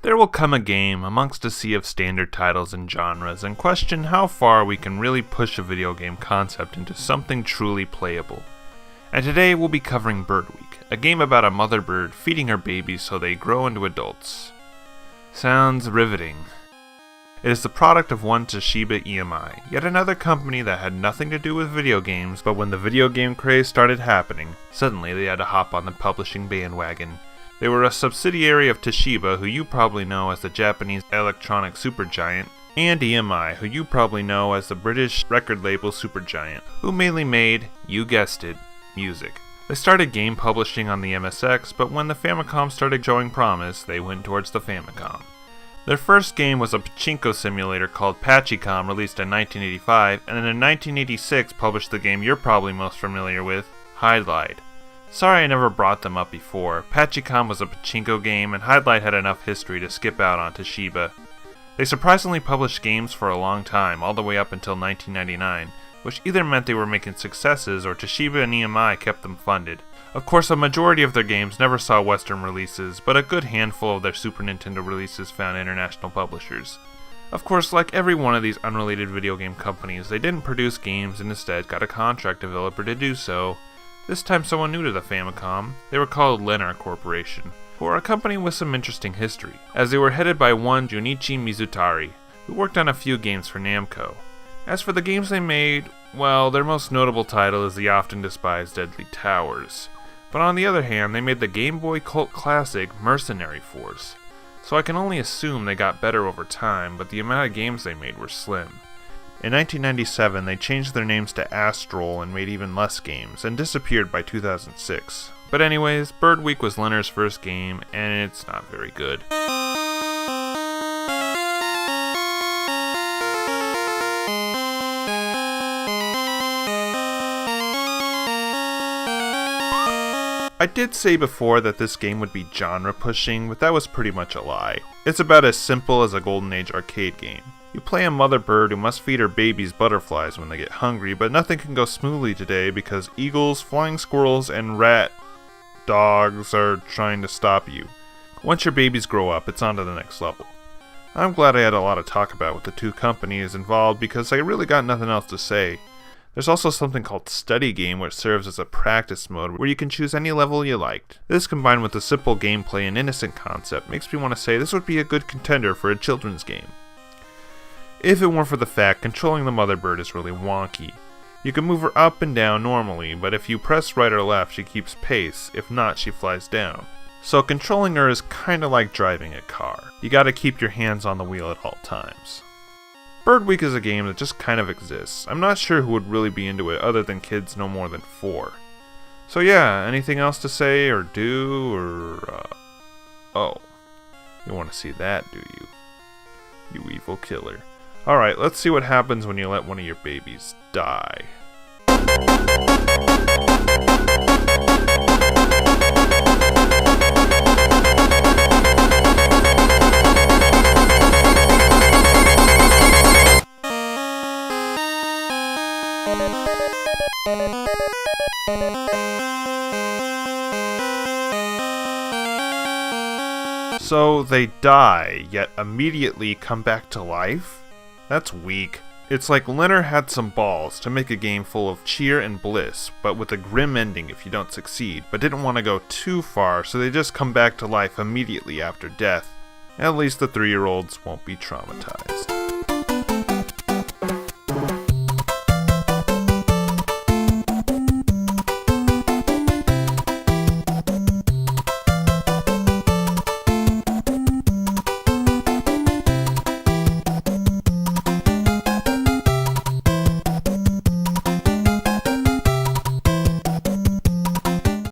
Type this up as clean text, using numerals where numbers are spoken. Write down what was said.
There will come a game amongst a sea of standard titles and genres and question how far we can really push a video game concept into something truly playable. And today we'll be covering Bird Week, a game about a mother bird feeding her babies so they grow into adults. Sounds riveting. It is the product of one Toshiba EMI, yet another company that had nothing to do with video games, but when the video game craze started happening, suddenly they had to hop on the publishing bandwagon. They were a subsidiary of Toshiba, who you probably know as the Japanese electronic supergiant, and EMI, who you probably know as the British record label supergiant, who mainly made, you guessed it, music. They started game publishing on the MSX, but when the Famicom started showing promise, they went towards the Famicom. Their first game was a pachinko simulator called Pachicom, released in 1985, and in 1986 published the game you're probably most familiar with, Hydlide. Sorry I never brought them up before. Pachicom was a pachinko game, and Hydlide had enough history to skip out on Toshiba. They surprisingly published games for a long time, all the way up until 1999, which either meant they were making successes or Toshiba and EMI kept them funded. Of course, a majority of their games never saw Western releases, but a good handful of their Super Nintendo releases found international publishers. Of course, like every one of these unrelated video game companies, they didn't produce games and instead got a contract developer to do so. This time someone new to the Famicom. They were called Lennar Corporation, who are a company with some interesting history, as they were headed by one Junichi Mizutari, who worked on a few games for Namco. As for the games they made, well, their most notable title is the often despised Deadly Towers. But on the other hand, they made the Game Boy cult classic Mercenary Force. So I can only assume they got better over time, but the amount of games they made were slim. In 1997, they changed their names to Astral and made even less games, and disappeared by 2006. But anyways, Bird Week was Lennar's first game, and it's not very good. I did say before that this game would be genre pushing, but that was pretty much a lie. It's about as simple as a Golden Age arcade game. You play a mother bird who must feed her babies butterflies when they get hungry, but nothing can go smoothly today because eagles, flying squirrels, and rat dogs are trying to stop you. Once your babies grow up, it's on to the next level. I'm glad I had a lot to talk about with the two companies involved because I really got nothing else to say. There's also something called Study Game, which serves as a practice mode where you can choose any level you liked. This, combined with the simple gameplay and innocent concept, makes me want to say this would be a good contender for a children's game. If it weren't for the fact controlling the mother bird is really wonky. You can move her up and down normally, but if you press right or left she keeps pace, if not she flies down. So controlling her is kinda like driving a car. You gotta keep your hands on the wheel at all times. Bird Week is a game that just kind of exists. I'm not sure who would really be into it other than kids no more than 4. So yeah, anything else to say or do or oh, you want to see that, do you? You evil killer. Alright, let's see what happens when you let one of your babies die. So they die, yet immediately come back to life? That's weak. It's like Lennar had some balls to make a game full of cheer and bliss, but with a grim ending if you don't succeed, but didn't want to go too far, so they just come back to life immediately after death. At least the 3-year-olds won't be traumatized.